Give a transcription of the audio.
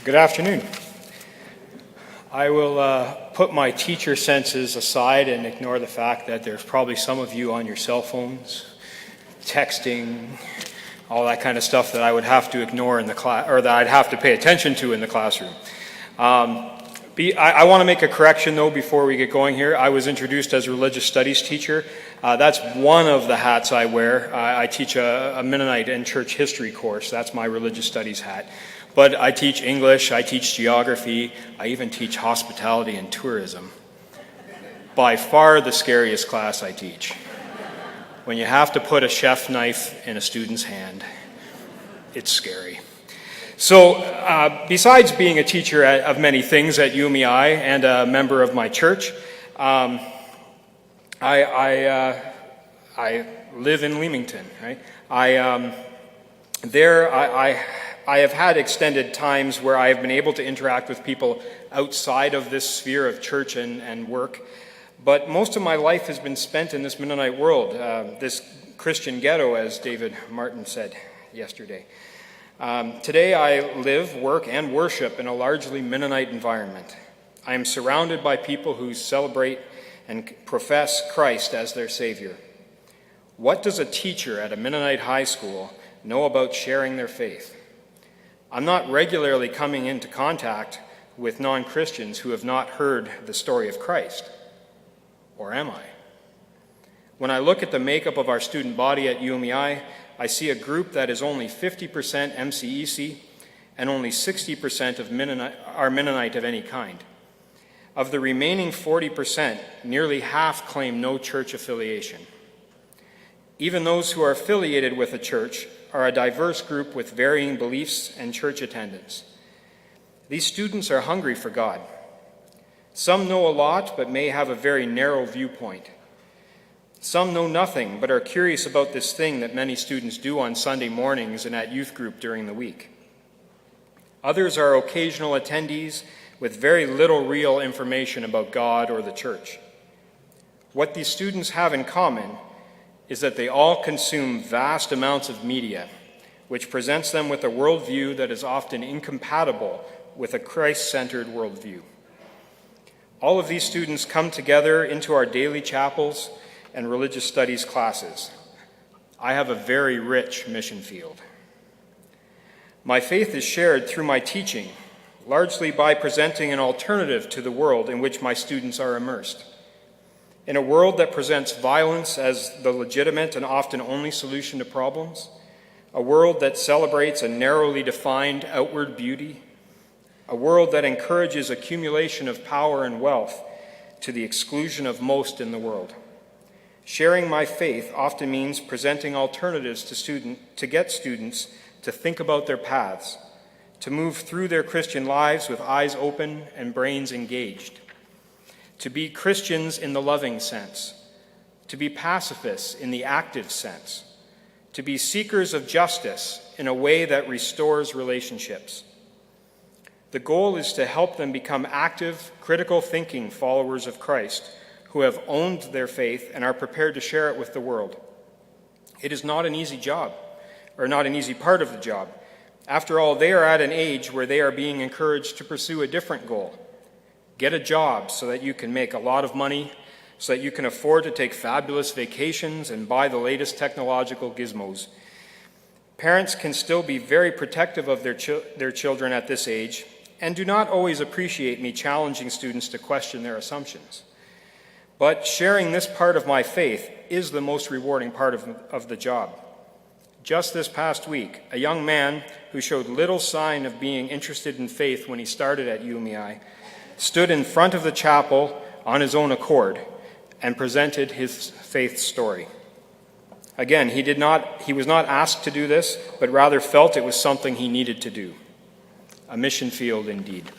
Good afternoon. I will put my teacher senses aside and ignore the fact that there's probably some of you on your cell phones, texting, all that kind of stuff that I would have to ignore in the class, or that I'd have to pay attention to in the classroom. I want to make a correction though before we get going here. I was introduced as a religious studies teacher. That's one of the hats I wear. I teach a Mennonite and church history course. That's my religious studies hat. But I teach English, I teach geography, I even teach hospitality and tourism. By far the scariest class I teach. When you have to put a chef knife in a student's hand, it's scary. So, besides being a teacher of many things at UMEI and a member of my church, I live in Leamington, right? I have had extended times where I have been able to interact with people outside of this sphere of church and work, but most of my life has been spent in this Mennonite world, this Christian ghetto, as David Martin said yesterday. Today I live, work, and worship in a largely Mennonite environment. I am surrounded by people who celebrate and profess Christ as their Savior. What does a teacher at a Mennonite high school know about sharing their faith? I'm not regularly coming into contact with non-Christians who have not heard the story of Christ. Or am I? When I look at the makeup of our student body at UMEI, I see a group that is only 50% MCEC and only 60% of Mennonite of any kind. Of the remaining 40%, nearly half claim no church affiliation. Even those who are affiliated with a church are a diverse group with varying beliefs and church attendance. These students are hungry for God. Some know a lot but may have a very narrow viewpoint. Some know nothing but are curious about this thing that many students do on Sunday mornings and at youth group during the week. Others are occasional attendees with very little real information about God or the church. What these students have in common is that they all consume vast amounts of media, which presents them with a worldview that is often incompatible with a Christ-centered worldview. All of these students come together into our daily chapels and religious studies classes. I have a very rich mission field. My faith is shared through my teaching, largely by presenting an alternative to the world in which my students are immersed. In a world that presents violence as the legitimate and often only solution to problems, a world that celebrates a narrowly defined outward beauty, a world that encourages accumulation of power and wealth to the exclusion of most in the world. Sharing my faith often means presenting alternatives to get students to think about their paths, to move through their Christian lives with eyes open and brains engaged, to be Christians in the loving sense, to be pacifists in the active sense, to be seekers of justice in a way that restores relationships. The goal is to help them become active, critical thinking followers of Christ who have owned their faith and are prepared to share it with the world. It is not an easy job, or not an easy part of the job. After all, they are at an age where they are being encouraged to pursue a different goal. Get a job so that you can make a lot of money, so that you can afford to take fabulous vacations and buy the latest technological gizmos. Parents can still be very protective of their children at this age and do not always appreciate me challenging students to question their assumptions. But sharing this part of my faith is the most rewarding part of the job. Just this past week, a young man who showed little sign of being interested in faith when he started at UMEI stood in front of the chapel on his own accord and presented his faith story. Again, he was not asked to do this, but rather felt it was something he needed to do. A mission field indeed.